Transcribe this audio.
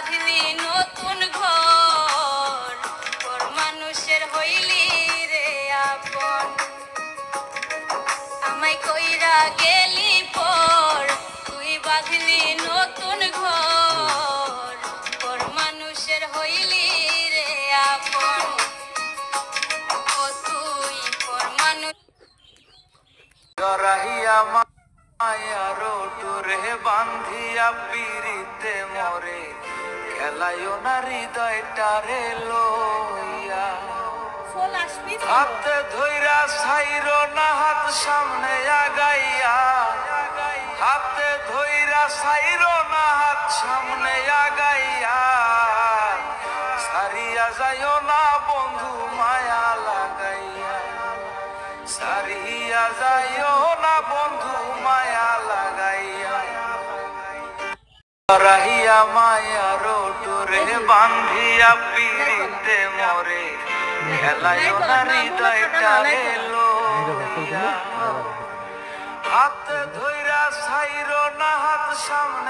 বাঁধলি নতুন ঘর, পর মানুষের হইলি রে আপন। আমায় কইরা গেলি পর, তুই বাঁধলি নতুন ঘর, পর মানুষের হইলি রে আপন। ও তুই পর মানুষ জরাহিয়া মায়ার টুরে বান্ধিয়া পিরিতে মরে, খেলায়ও না হৃদয়টারে লইয়া। হাতে ধইরা ছাইর না হাত সামনে আগাইয়া, হাতে ধইরা ছাইর না হাত সামনে আগাইয়া। সারিয়া যাইও না বন্ধু মায়া লাগাইয়া, সারিয়া যাইও না বন্ধু মায়া লাগাইয়া। রাহিয়া মায়ার ডোরে বান্ধিয়া পিরিতে মরে, খেলায়ও না হৃদয়টারে লইয়া। হাতে ধইরা ছাইর না হাত সামনে